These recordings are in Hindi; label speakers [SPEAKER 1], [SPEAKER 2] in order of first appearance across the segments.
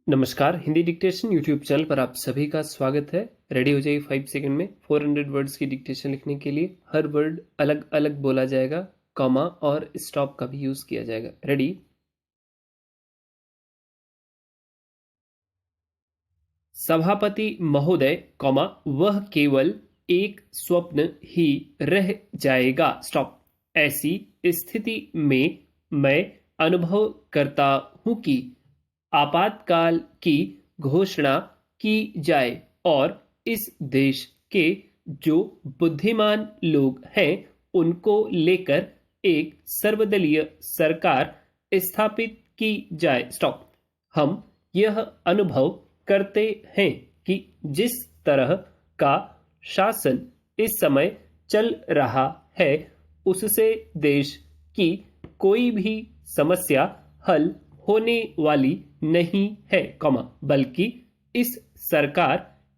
[SPEAKER 1] नमस्कार, हिंदी डिक्टेशन यूट्यूब चैनल पर आप सभी का स्वागत है। रेडी हो जाइए 5 सेकंड में 400 वर्ड्स की डिक्टेशन लिखने के लिए। हर वर्ड अलग अलग बोला जाएगा, कॉमा और स्टॉप का भी यूज किया जाएगा। रेडी? सभापति महोदय, कॉमा वह केवल एक स्वप्न ही रह जाएगा। स्टॉप। ऐसी स्थिति में मैं अनुभव करता हूं कि आपातकाल की घोषणा की जाए और इस देश के जो बुद्धिमान लोग हैं उनको लेकर एक सर्वदलीय सरकार स्थापित की जाए। स्टॉप। हम यह अनुभव करते हैं कि जिस तरह का शासन इस समय चल रहा है उससे देश की कोई भी समस्या हल होने वाली नहीं है, कॉमा बल्कि इस सरकार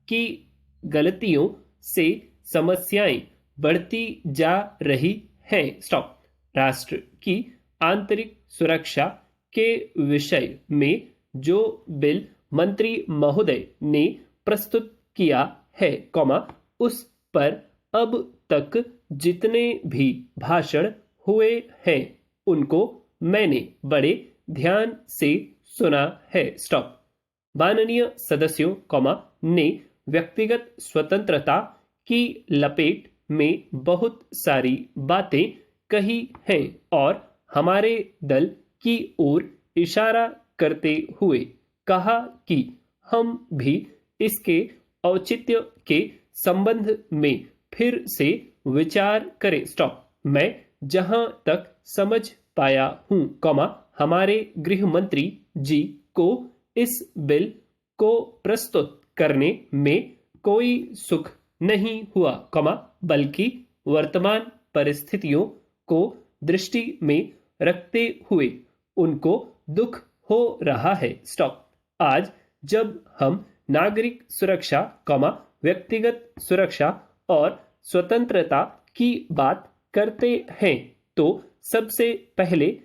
[SPEAKER 1] की गलतियों से समस्याएं बढ़ती जा रही हैं। स्टॉप। राष्ट्र की आंतरिक सुरक्षा के विषय में जो बिल मंत्री महोदय ने प्रस्तुत किया है, कॉमा उस पर अब तक जितने भी भाषण हुए हैं उनको मैंने बड़े ध्यान से सुना है। स्टॉप। माननीय सदस्यों, कॉमा ने व्यक्तिगत स्वतंत्रता की लपेट में बहुत सारी बातें कही हैं और हमारे दल की ओर इशारा करते हुए कहा कि हम भी इसके औचित्य के संबंध में फिर से विचार करें। स्टॉप। मैं जहां तक समझ पाया हूं, कॉमा हमारे गृह मंत्री जी को इस बिल को प्रस्तुत करने में कोई सुख नहीं हुआ, कॉमा बल्कि वर्तमान परिस्थितियों को दृष्टि में रखते हुए उनको दुख हो रहा है। स्टॉप। आज जब हम नागरिक सुरक्षा, कॉमा व्यक्तिगत सुरक्षा और स्वतंत्रता की बात करते हैं तो सबसे पहले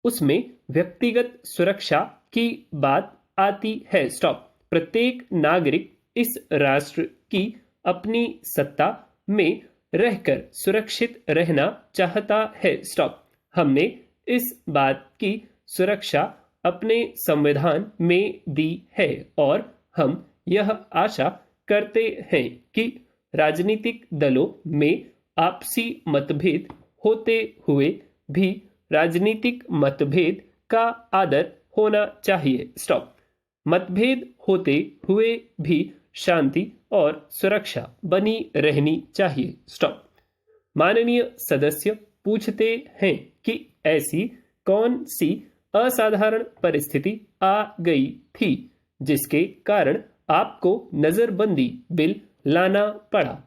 [SPEAKER 1] उसमें व्यक्तिगत सुरक्षा की बात आती है। स्टॉप। प्रत्येक नागरिक इस राष्ट्र की अपनी सत्ता में रहकर सुरक्षित रहना चाहता है। स्टॉप। हमने इस बात की सुरक्षा अपने संविधान में दी है और हम यह आशा करते हैं कि राजनीतिक दलों में आपसी मतभेद होते हुए भी राजनीतिक मतभेद का आदर होना चाहिए। स्टॉप। मतभेद होते हुए भी शांति और सुरक्षा बनी रहनी चाहिए। स्टॉप। माननीय सदस्य पूछते हैं कि ऐसी कौन सी असाधारण परिस्थिति आ गई थी जिसके कारण आपको नजरबंदी बिल लाना पड़ा।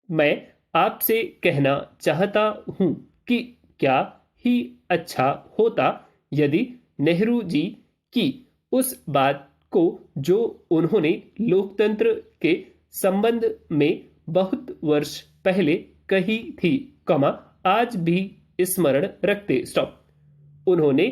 [SPEAKER 1] मैं आपसे कहना चाहता हूं कि क्या ही अच्छा होता यदि नेहरू जी की उस बात को जो उन्होंने लोकतंत्र के संबंध में बहुत वर्ष पहले कही थी, कॉमा आज भी स्मरण रखते। स्टॉप। उन्होंने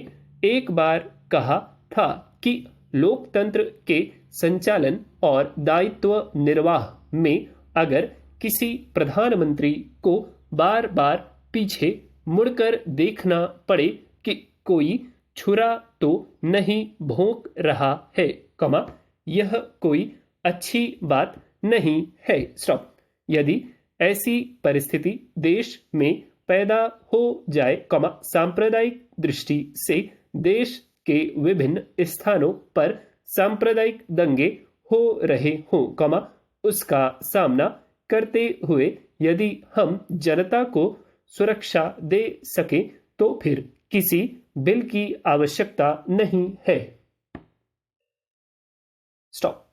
[SPEAKER 1] एक बार कहा था कि लोकतंत्र के संचालन और दायित्व निर्वाह में अगर किसी प्रधानमंत्री को बार बार पीछे मुड़कर देखना पड़े कि कोई छुरा तो नहीं भोंक रहा है, कमा यह कोई अच्छी बात नहीं है। स्टॉप। यदि ऐसी परिस्थिति देश में पैदा हो जाए, कमा सांप्रदायिक दृष्टि से देश के विभिन्न स्थानों पर सांप्रदायिक दंगे हो रहे हों, कमा उसका सामना करते हुए यदि हम जनता को सुरक्षा दे सके तो फिर किसी बिल की आवश्यकता नहीं है। स्टॉप।